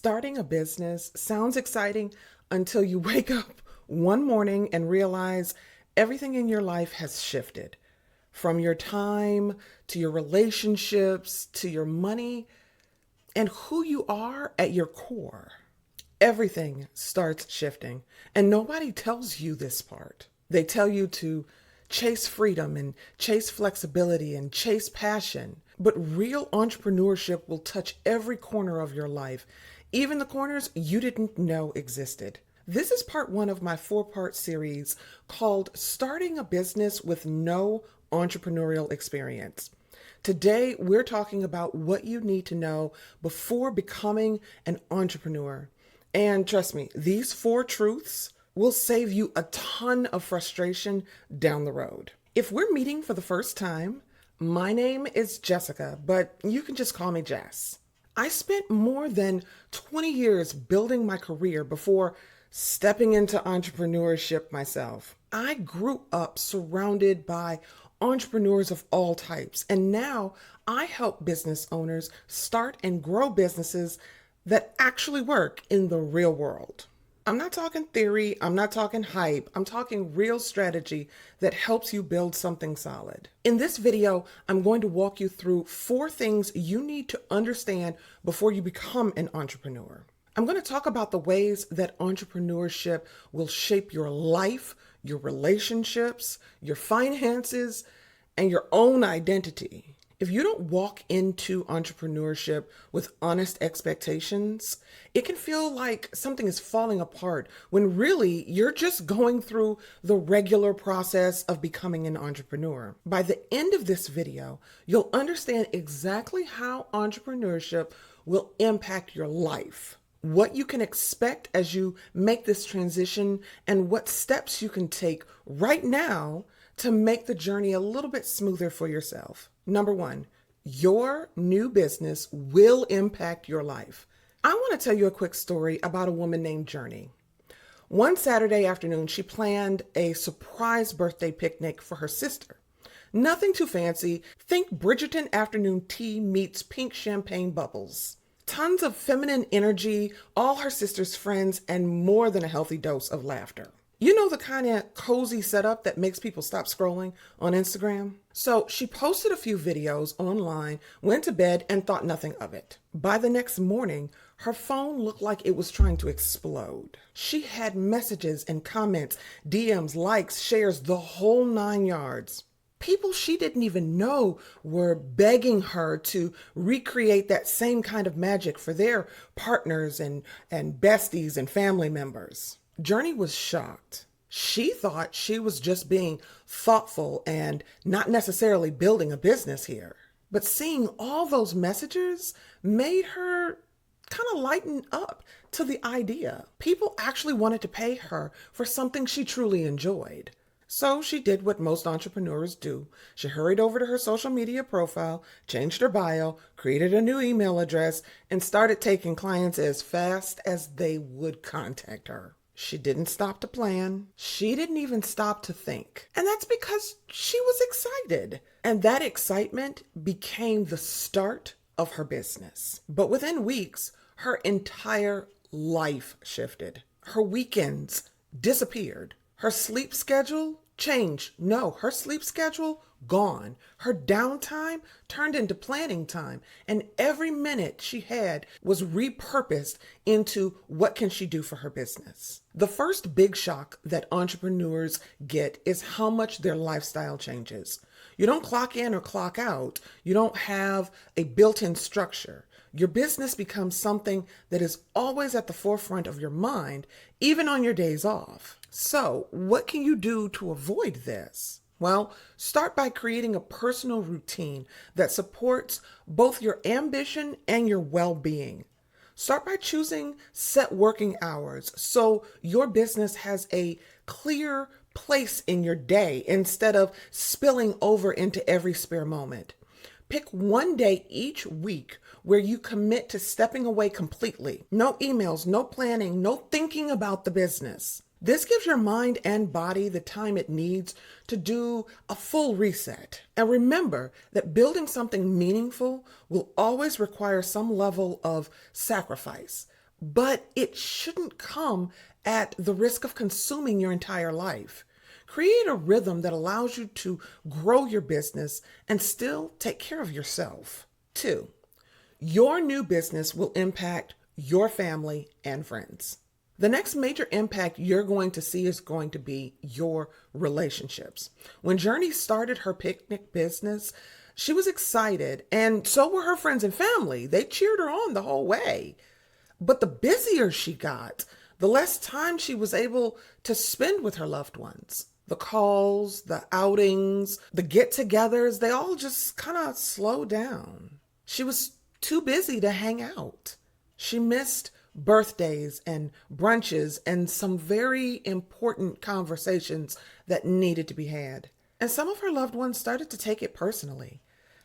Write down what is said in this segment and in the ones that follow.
Starting a business sounds exciting until you wake up one morning and realize everything in your life has shifted. From your time to your relationships to your money and who you are at your core. Everything starts shifting, and nobody tells you this part. They tell you to chase freedom and chase flexibility and chase passion. But real entrepreneurship will touch every corner of your life, even the corners you didn't know existed. This is part one of my 4-part series called Starting a Business with No Entrepreneurial Experience. Today, we're talking about what you need to know before becoming an entrepreneur. And trust me, these 4 truths will save you a ton of frustration down the road. If we're meeting for the first time, my name is Jessica, but you can just call me Jess. I spent more than 20 years building my career before stepping into entrepreneurship myself. I grew up surrounded by entrepreneurs of all types, and now I help business owners start and grow businesses that actually work in the real world. I'm not talking theory, I'm not talking hype, I'm talking real strategy that helps you build something solid. In this video, I'm going to walk you through 4 things you need to understand before you become an entrepreneur. I'm going to talk about the ways that entrepreneurship will shape your life, your relationships, your finances, and your own identity. If you don't walk into entrepreneurship with honest expectations, it can feel like something is falling apart when really you're just going through the regular process of becoming an entrepreneur. By the end of this video, you'll understand exactly how entrepreneurship will impact your life, what you can expect as you make this transition, and what steps you can take right now to make the journey a little bit smoother for yourself. Number 1, your new business will impact your life. I want to tell you a quick story about a woman named Journey. One Saturday afternoon, she planned a surprise birthday picnic for her sister. Nothing too fancy. Think Bridgerton afternoon tea meets pink champagne bubbles. Tons of feminine energy, all her sister's friends, and more than a healthy dose of laughter. You know, the kind of cozy setup that makes people stop scrolling on Instagram? So she posted a few videos online, went to bed, and thought nothing of it. By the next morning, her phone looked like it was trying to explode. She had messages and comments, DMs, likes, shares, the whole 9 yards. People she didn't even know were begging her to recreate that same kind of magic for their partners and besties and family members. Journey was shocked. She thought she was just being thoughtful and not necessarily building a business here. But seeing all those messages made her kind of lighten up to the idea. People actually wanted to pay her for something she truly enjoyed. So she did what most entrepreneurs do. She hurried over to her social media profile, changed her bio, created a new email address, and started taking clients as fast as they would contact her. She didn't stop to plan. She didn't even stop to think. And that's because she was excited. And that excitement became the start of her business. But within weeks, her entire life shifted. Her weekends disappeared. Her sleep schedule changed. No, her sleep schedule gone. Her downtime turned into planning time, and every minute she had was repurposed into what can she do for her business. The first big shock that entrepreneurs get is how much their lifestyle changes. You don't clock in or clock out. You don't have a built-in structure. Your business becomes something that is always at the forefront of your mind, even on your days off. So, what can you do to avoid this? Well, start by creating a personal routine that supports both your ambition and your well-being. Start by choosing set working hours so your business has a clear place in your day instead of spilling over into every spare moment. Pick one day each week where you commit to stepping away completely. No emails, no planning, no thinking about the business. This gives your mind and body the time it needs to do a full reset. And remember that building something meaningful will always require some level of sacrifice. but it shouldn't come at the risk of consuming your entire life. Create a rhythm that allows you to grow your business and still take care of yourself. 2, your new business will impact your family and friends. The next major impact you're going to see is going to be your relationships. When Journey started her picnic business, she was excited, and so were her friends and family. They cheered her on the whole way. But the busier she got, the less time she was able to spend with her loved ones. The calls, the outings, the get-togethers, they all just kind of slowed down. She was too busy to hang out. She missed birthdays and brunches and some very important conversations that needed to be had. And some of her loved ones started to take it personally.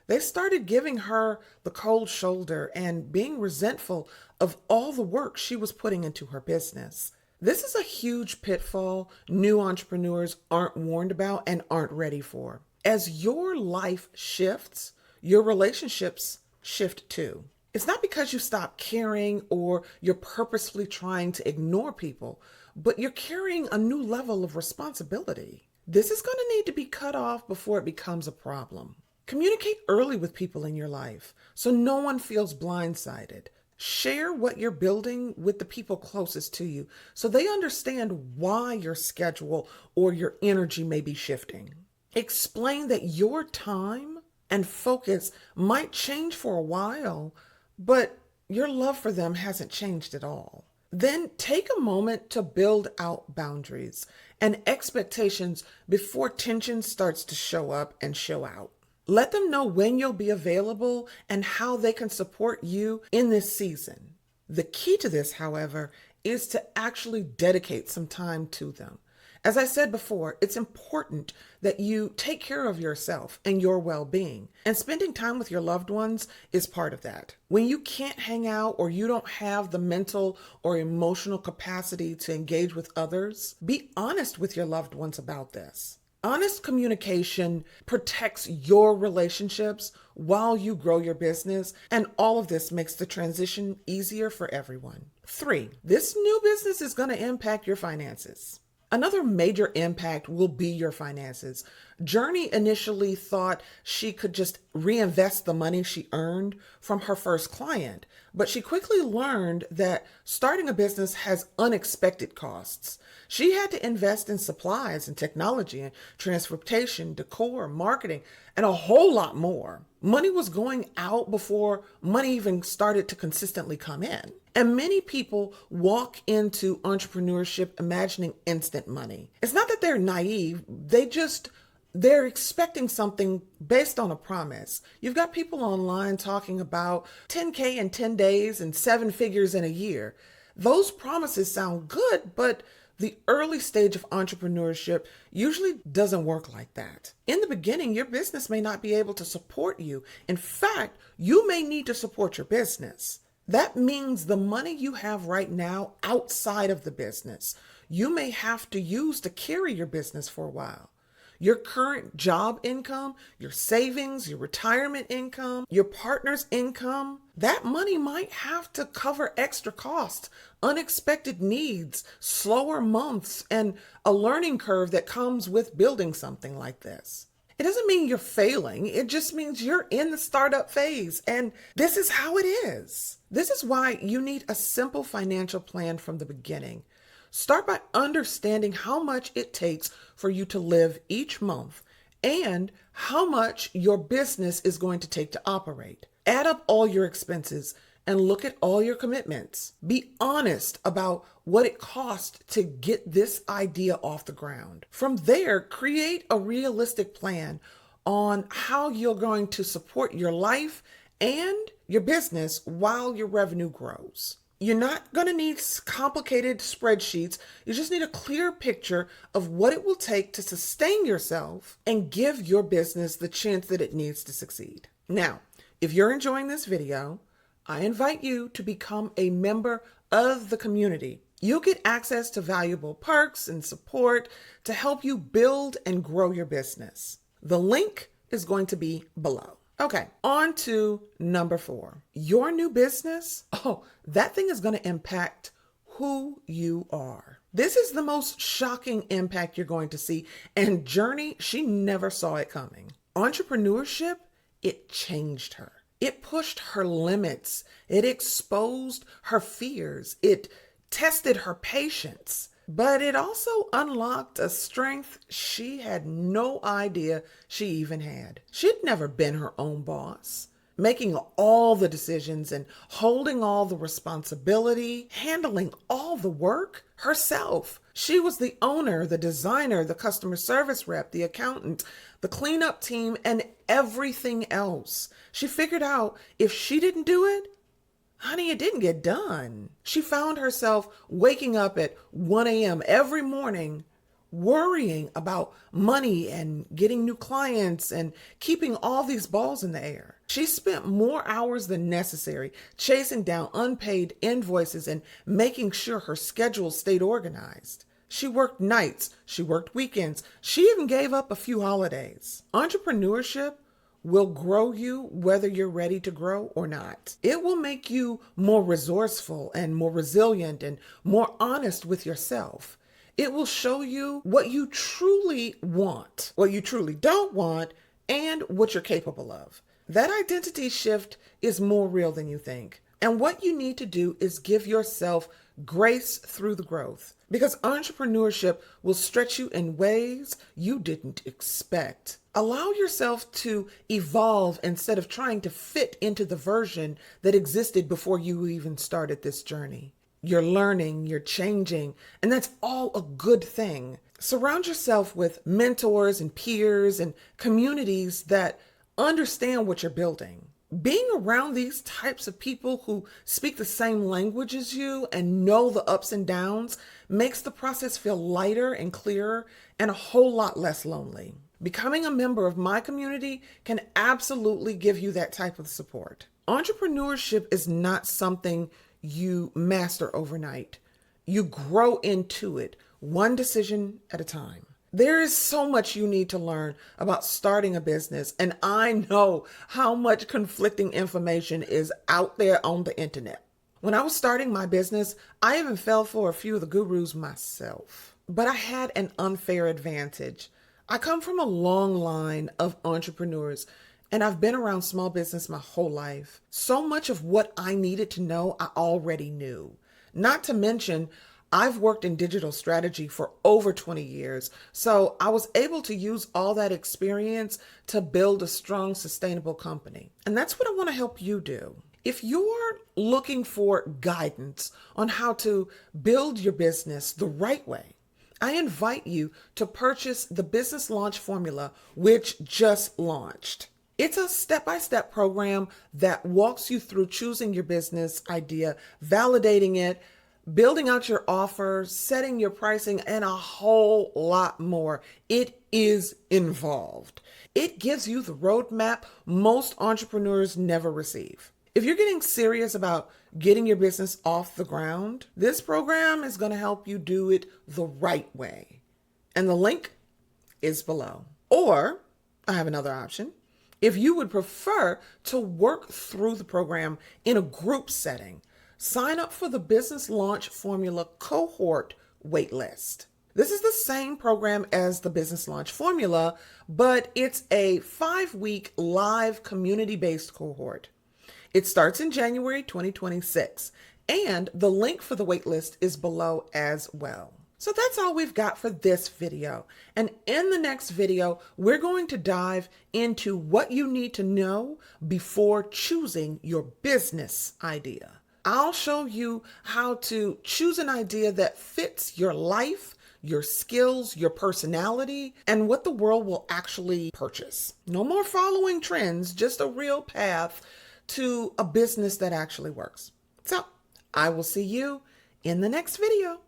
They started giving her the cold shoulder and being resentful of all the work she was putting into her business. This is a huge pitfall new entrepreneurs aren't warned about and aren't ready for. As your life shifts, your relationships shift too. It's not because you stop caring or you're purposefully trying to ignore people, but you're carrying a new level of responsibility. This is going to need to be cut off before it becomes a problem. Communicate early with people in your life so no one feels blindsided. Share what you're building with the people closest to you so they understand why your schedule or your energy may be shifting. Explain that your time and focus might change for a while, but your love for them hasn't changed at all. Then take a moment to build out boundaries and expectations before tension starts to show up and show out. Let them know when you'll be available and how they can support you in this season. The key to this, however, is to actually dedicate some time to them. As I said before, it's important that you take care of yourself and your well-being, and spending time with your loved ones is part of that. When you can't hang out or you don't have the mental or emotional capacity to engage with others, be honest with your loved ones about this. Honest communication protects your relationships while you grow your business, and all of this makes the transition easier for everyone. 3, this new business is going to impact your finances. Another major impact will be your finances. Journey initially thought she could just reinvest the money she earned from her first client, but she quickly learned that starting a business has unexpected costs. She had to invest in supplies and technology and transportation, decor, marketing, and a whole lot more. Money was going out before money even started to consistently come in. And many people walk into entrepreneurship imagining instant money. It's not that they're naive, they're expecting something based on a promise. You've got people online talking about 10K in 10 days and 7 figures in a year. Those promises sound good, but the early stage of entrepreneurship usually doesn't work like that. In the beginning, your business may not be able to support you. In fact, you may need to support your business. That means the money you have right now outside of the business, you may have to use to carry your business for a while. Your current job income, your savings, your retirement income, your partner's income, that money might have to cover extra costs, unexpected needs, slower months, and a learning curve that comes with building something like this. It doesn't mean you're failing. It just means you're in the startup phase, and this is how it is. This is why you need a simple financial plan from the beginning. Start by understanding how much it takes for you to live each month and how much your business is going to take to operate. Add up all your expenses and look at all your commitments. Be honest about what it costs to get this idea off the ground. From there, create a realistic plan on how you're going to support your life and your business while your revenue grows. You're not going to need complicated spreadsheets. You just need a clear picture of what it will take to sustain yourself and give your business the chance that it needs to succeed. Now, if you're enjoying this video, I invite you to become a member of the community. You'll get access to valuable perks and support to help you build and grow your business. The link is going to be below. Okay, on to number 4. Your new business, that thing is going to impact who you are. This is the most shocking impact you're going to see. And Journey, she never saw it coming. Entrepreneurship, it changed her. It pushed her limits. It exposed her fears. It tested her patience. But it also unlocked a strength she had no idea she even had. She'd never been her own boss, making all the decisions and holding all the responsibility, handling all the work herself. She was the owner, the designer, the customer service rep, the accountant, the cleanup team, and everything else. She figured out if she didn't do it, honey, it didn't get done. She found herself waking up at 1 a.m. every morning, worrying about money and getting new clients and keeping all these balls in the air. She spent more hours than necessary chasing down unpaid invoices and making sure her schedule stayed organized. She worked nights, she worked weekends, she even gave up a few holidays. Entrepreneurship will grow you whether you're ready to grow or not. It will make you more resourceful and more resilient and more honest with yourself. It will show you what you truly want, what you truly don't want, and what you're capable of. That identity shift is more real than you think. And what you need to do is give yourself grace through the growth, because entrepreneurship will stretch you in ways you didn't expect. Allow yourself to evolve instead of trying to fit into the version that existed before you even started this journey. You're learning, you're changing, and that's all a good thing. Surround yourself with mentors and peers and communities that understand what you're building. Being around these types of people who speak the same language as you and know the ups and downs makes the process feel lighter and clearer and a whole lot less lonely. Becoming a member of my community can absolutely give you that type of support. Entrepreneurship is not something you master overnight. You grow into it, one decision at a time. There is so much you need to learn about starting a business, and I know how much conflicting information is out there on the internet. When I was starting my business, I even fell for a few of the gurus myself. But I had an unfair advantage. I come from a long line of entrepreneurs, and I've been around small business my whole life. So much of what I needed to know, I already knew. Not to mention, I've worked in digital strategy for over 20 years, so I was able to use all that experience to build a strong, sustainable company. And that's what I want to help you do. If you're looking for guidance on how to build your business the right way, I invite you to purchase the Business Launch Formula, which just launched. It's a step-by-step program that walks you through choosing your business idea, validating it, building out your offer, setting your pricing, and a whole lot more. It is involved. It gives you the roadmap most entrepreneurs never receive. If you're getting serious about getting your business off the ground, this program is going to help you do it the right way. And the link is below. Or I have another option. If you would prefer to work through the program in a group setting, sign up for the Business Launch Formula Cohort waitlist. This is the same program as the Business Launch Formula, but it's a 5-week live community-based cohort. It starts in January 2026, and the link for the waitlist is below as well. So that's all we've got for this video. And in the next video, we're going to dive into what you need to know before choosing your business idea. I'll show you how to choose an idea that fits your life, your skills, your personality, and what the world will actually purchase. No more following trends, just a real path to a business that actually works. So I will see you in the next video.